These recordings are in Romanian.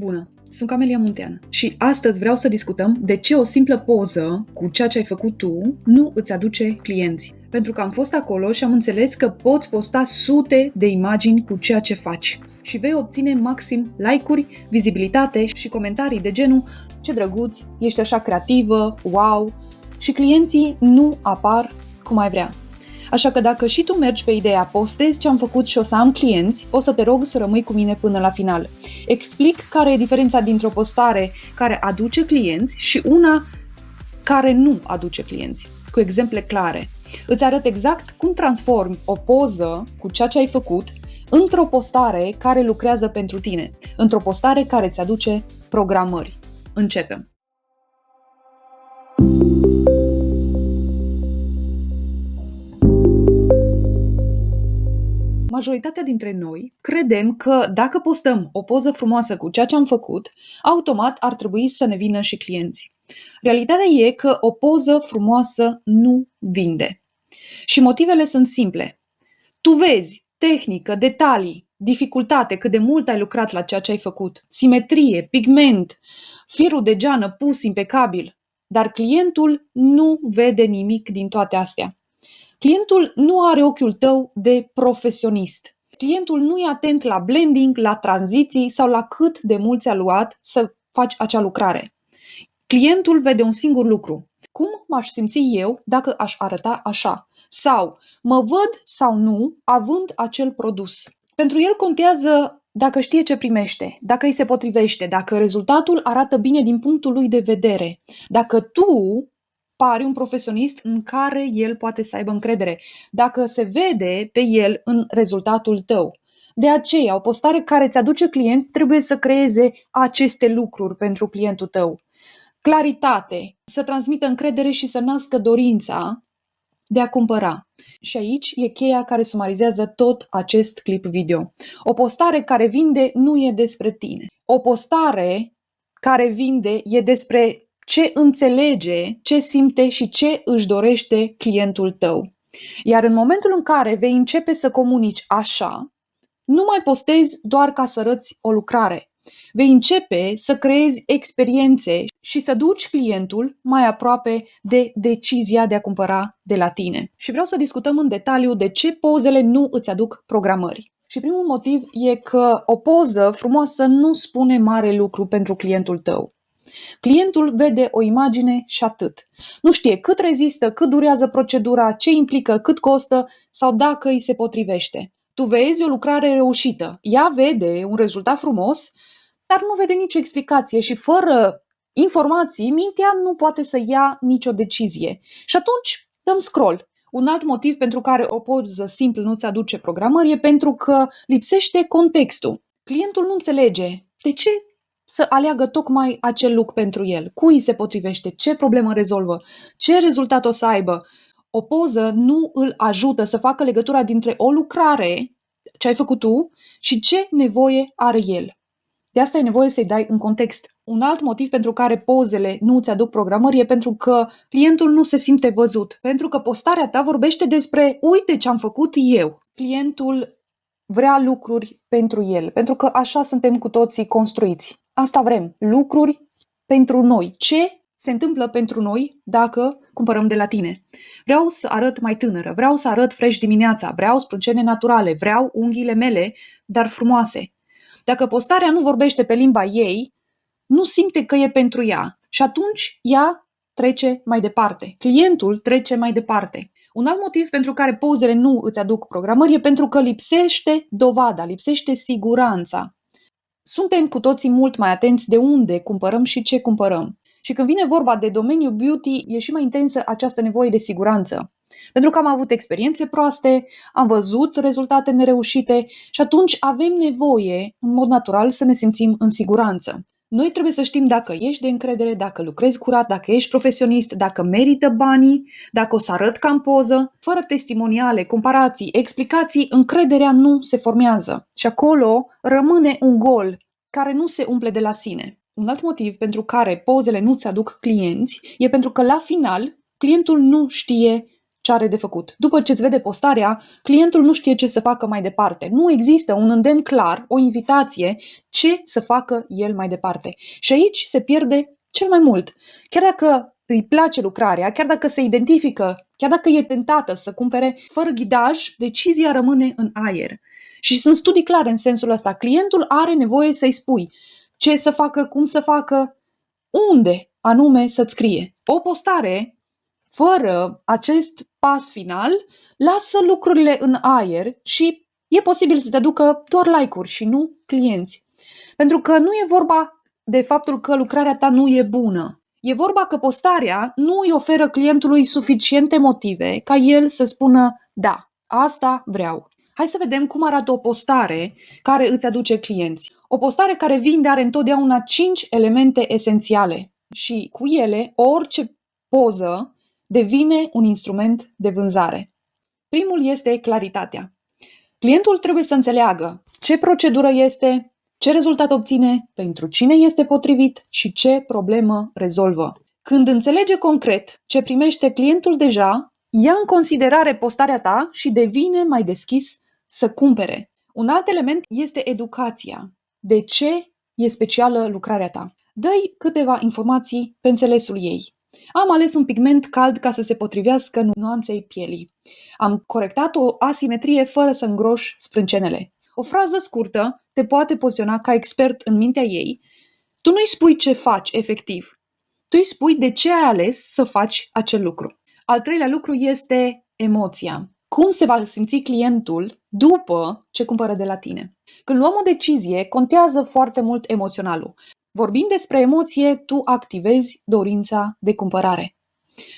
Bună, sunt Camelia Muntean și astăzi vreau să discutăm de ce o simplă poză cu ceea ce ai făcut tu nu îți aduce clienți. Pentru că am fost acolo și am înțeles că poți posta sute de imagini cu ceea ce faci și vei obține maxim like-uri, vizibilitate și comentarii de genul "ce drăguț, ești așa creativă, wow", și clienții nu apar cum ai vrea. Așa că dacă și tu mergi pe ideea postezi ce am făcut și o să am clienți, o să te rog să rămâi cu mine până la final. Explic care e diferența dintre o postare care aduce clienți și una care nu aduce clienți, cu exemple clare. Îți arăt exact cum transformi o poză cu ceea ce ai făcut într-o postare care lucrează pentru tine, într-o postare care îți aduce programări. Începem! Majoritatea dintre noi credem că dacă postăm o poză frumoasă cu ceea ce am făcut, automat ar trebui să ne vină și clienți. Realitatea e că o poză frumoasă nu vinde. Și motivele sunt simple. Tu vezi tehnică, detalii, dificultate, cât de mult ai lucrat la ceea ce ai făcut, simetrie, pigment, firul de geană pus impecabil, dar clientul nu vede nimic din toate astea. Clientul nu are ochiul tău de profesionist. Clientul nu e atent la blending, la tranziții sau la cât de mult ți-a luat să faci acea lucrare. Clientul vede un singur lucru. Cum m-aș simți eu dacă aș arăta așa? Sau mă văd sau nu având acel produs? Pentru el contează dacă știe ce primește, dacă îi se potrivește, dacă rezultatul arată bine din punctul lui de vedere, dacă tu pari un profesionist în care el poate să aibă încredere, dacă se vede pe el în rezultatul tău. De aceea, o postare care îți aduce clienți trebuie să creeze aceste lucruri pentru clientul tău. Claritate, să transmită încredere și să nască dorința de a cumpăra. Și aici e cheia care sumarizează tot acest clip video. O postare care vinde nu e despre tine. O postare care vinde e despre ce înțelege, ce simte și ce își dorește clientul tău. Iar în momentul în care vei începe să comunici așa, nu mai postezi doar ca să arăți o lucrare. Vei începe să creezi experiențe și să duci clientul mai aproape de decizia de a cumpăra de la tine. Și vreau să discutăm în detaliu de ce pozele nu îți aduc programări. Și primul motiv e că o poză frumoasă nu spune mare lucru pentru clientul tău. Clientul vede o imagine și atât. Nu știe cât rezistă, cât durează procedura, ce implică, cât costă sau dacă îi se potrivește. Tu vezi o lucrare reușită, ea vede un rezultat frumos, dar nu vede nicio explicație și fără informații, mintea nu poate să ia nicio decizie. Și atunci dăm scroll. Un alt motiv pentru care o poză simplă nu-ți aduce programări e pentru că lipsește contextul. Clientul nu înțelege de ce să aleagă tocmai acel look pentru el, cui îi se potrivește, ce problemă rezolvă, ce rezultat o să aibă. O poză nu îl ajută să facă legătura dintre o lucrare, ce ai făcut tu, și ce nevoie are el. De asta e nevoie să-i dai un context. Un alt motiv pentru care pozele nu îți aduc programări e pentru că clientul nu se simte văzut. Pentru că postarea ta vorbește despre uite ce am făcut eu. Clientul vrea lucruri pentru el, pentru că așa suntem cu toții construiți. Asta vrem, lucruri pentru noi. Ce se întâmplă pentru noi dacă cumpărăm de la tine? Vreau să arăt mai tânără, vreau să arăt fresh dimineața, vreau sprâncene naturale, vreau unghiile mele, dar frumoase. Dacă postarea nu vorbește pe limba ei, nu simte că e pentru ea și atunci ea trece mai departe. Clientul trece mai departe. Un alt motiv pentru care pozele nu îți aduc programări e pentru că lipsește dovada, lipsește siguranța. Suntem cu toții mult mai atenți de unde cumpărăm și ce cumpărăm. Și când vine vorba de domeniul beauty, e și mai intensă această nevoie de siguranță. Pentru că am avut experiențe proaste, am văzut rezultate nereușite și atunci avem nevoie, în mod natural, să ne simțim în siguranță. Noi trebuie să știm dacă ești de încredere, dacă lucrezi curat, dacă ești profesionist, dacă merită banii, dacă o să arăt ca în poză. Fără testimoniale, comparații, explicații, încrederea nu se formează și acolo rămâne un gol care nu se umple de la sine. Un alt motiv pentru care pozele nu-ți aduc clienți e pentru că la final clientul nu știe ce are de făcut. După ce îți vede postarea, clientul nu știe ce să facă mai departe. Nu există un îndemn clar, o invitație ce să facă el mai departe. Și aici se pierde cel mai mult. Chiar dacă îi place lucrarea, chiar dacă se identifică, chiar dacă e tentată să cumpere fără ghidaj, decizia rămâne în aer. Și sunt studii clare în sensul ăsta. Clientul are nevoie să-i spui ce să facă, cum să facă, unde anume să-ți scrie. O postare fără acest pas final lasă lucrurile în aer și e posibil să te aducă doar like-uri și nu clienți. Pentru că nu e vorba de faptul că lucrarea ta nu e bună. E vorba că postarea nu îi oferă clientului suficiente motive ca el să spună da, asta vreau. Hai să vedem cum arată o postare care îți aduce clienți. O postare care vinde are întotdeauna 5 elemente esențiale și cu ele orice poză devine un instrument de vânzare. Primul este claritatea. Clientul trebuie să înțeleagă ce procedură este, ce rezultat obține, pentru cine este potrivit și ce problemă rezolvă. Când înțelege concret ce primește clientul deja, ia în considerare postarea ta și devine mai deschis să cumpere. Un alt element este educația. De ce e specială lucrarea ta? Dă-i câteva informații pe înțelesul ei. Am ales un pigment cald ca să se potrivească nuanței pielii. Am corectat o asimetrie fără să îngroș sprâncenele. O frază scurtă te poate poziționa ca expert în mintea ei. Tu nu-i spui ce faci efectiv. Tu îi spui de ce ai ales să faci acel lucru. Al treilea lucru este emoția. Cum se va simți clientul după ce cumpără de la tine? Când luăm o decizie, contează foarte mult emoționalul. Vorbind despre emoție, tu activezi dorința de cumpărare.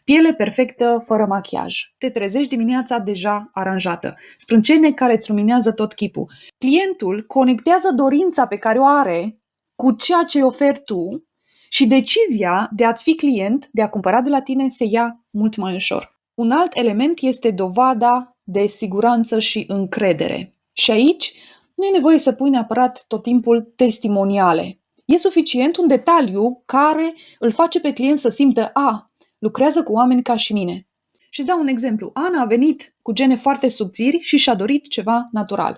Piele perfectă, fără machiaj. Te trezești dimineața deja aranjată. Sprâncene care îți luminează tot chipul. Clientul conectează dorința pe care o are cu ceea ce îi oferi tu și decizia de a-ți fi client, de a cumpăra de la tine, se ia mult mai ușor. Un alt element este dovada de siguranță și încredere. Și aici nu e nevoie să pui neapărat tot timpul testimoniale. E suficient un detaliu care îl face pe client să simtă, lucrează cu oameni ca și mine. Și îți dau un exemplu. Ana a venit cu gene foarte subțiri și și-a dorit ceva natural.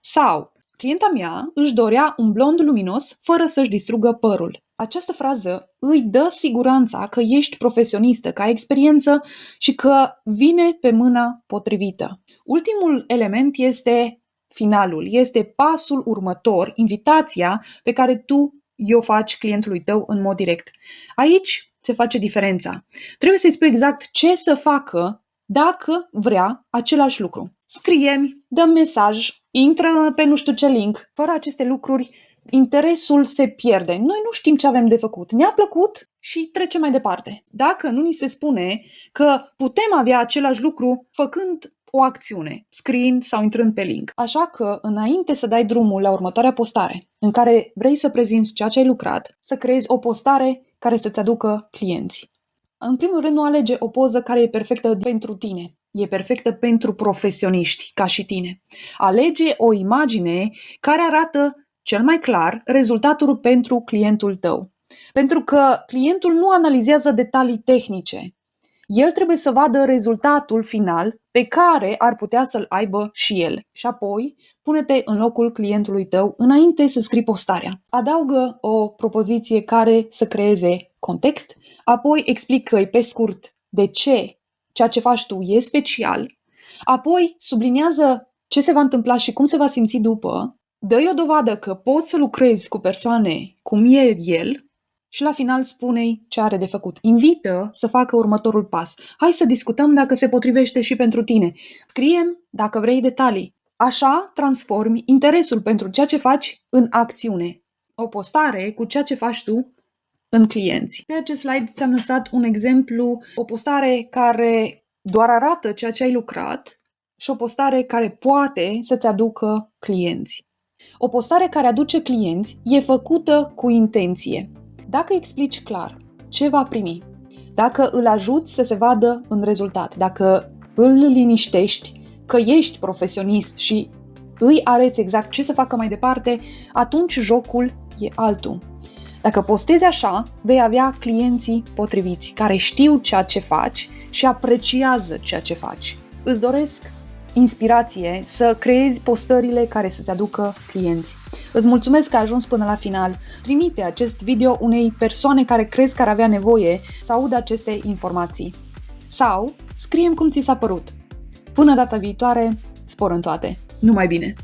Sau, clienta mea își dorea un blond luminos fără să-și distrugă părul. Această frază îi dă siguranța că ești profesionistă, că ai experiență și că vine pe mâna potrivită. Ultimul element este finalul, este pasul următor, invitația pe care tu o faci clientului tău în mod direct. Aici se face diferența. Trebuie să-i spui exact ce să facă dacă vrea același lucru. Scrie-mi, dă mesaj, intră pe nu știu ce link. Fără aceste lucruri, interesul se pierde. Noi nu știm ce avem de făcut. Ne-a plăcut și trecem mai departe. Dacă nu ni se spune că putem avea același lucru făcând o acțiune, scriind sau intrând pe link. Așa că, înainte să dai drumul la următoarea postare, în care vrei să prezinți ceea ce ai lucrat, să creezi o postare care să-ți aducă clienți. În primul rând, nu alege o poză care e perfectă pentru tine. E perfectă pentru profesioniști, ca și tine. Alege o imagine care arată cel mai clar rezultatul pentru clientul tău. Pentru că clientul nu analizează detalii tehnice. El trebuie să vadă rezultatul final pe care ar putea să-l aibă și el. Și apoi, pune-te în locul clientului tău înainte să scrii postarea. Adaugă o propoziție care să creeze context, apoi explică-i pe scurt de ce ceea ce faci tu e special, apoi subliniază ce se va întâmpla și cum se va simți după, dă-i o dovadă că poți să lucrezi cu persoane cum e el, și la final spune-i ce are de făcut. Invită să facă următorul pas. Hai să discutăm dacă se potrivește și pentru tine. Scrie-mi dacă vrei detalii. Așa transformi interesul pentru ceea ce faci în acțiune. O postare cu ceea ce faci tu în clienți. Pe acest slide ți-am lăsat un exemplu, o postare care doar arată ceea ce ai lucrat și o postare care poate să-ți aducă clienți. O postare care aduce clienți e făcută cu intenție. Dacă explici clar ce va primi, dacă îl ajuți să se vadă în rezultat, dacă îl liniștești că ești profesionist și îi arăți exact ce să facă mai departe, atunci jocul e altul. Dacă postezi așa, vei avea clienții potriviți, care știu ceea ce faci și apreciază ceea ce faci. Îți doresc inspirație să creezi postările care să-ți aducă clienți. Îți mulțumesc că ai ajuns până la final. Trimite acest video unei persoane care crezi că ar avea nevoie să audă aceste informații. Sau scrie-mi cum ți s-a părut. Până data viitoare, spor în toate! Numai bine!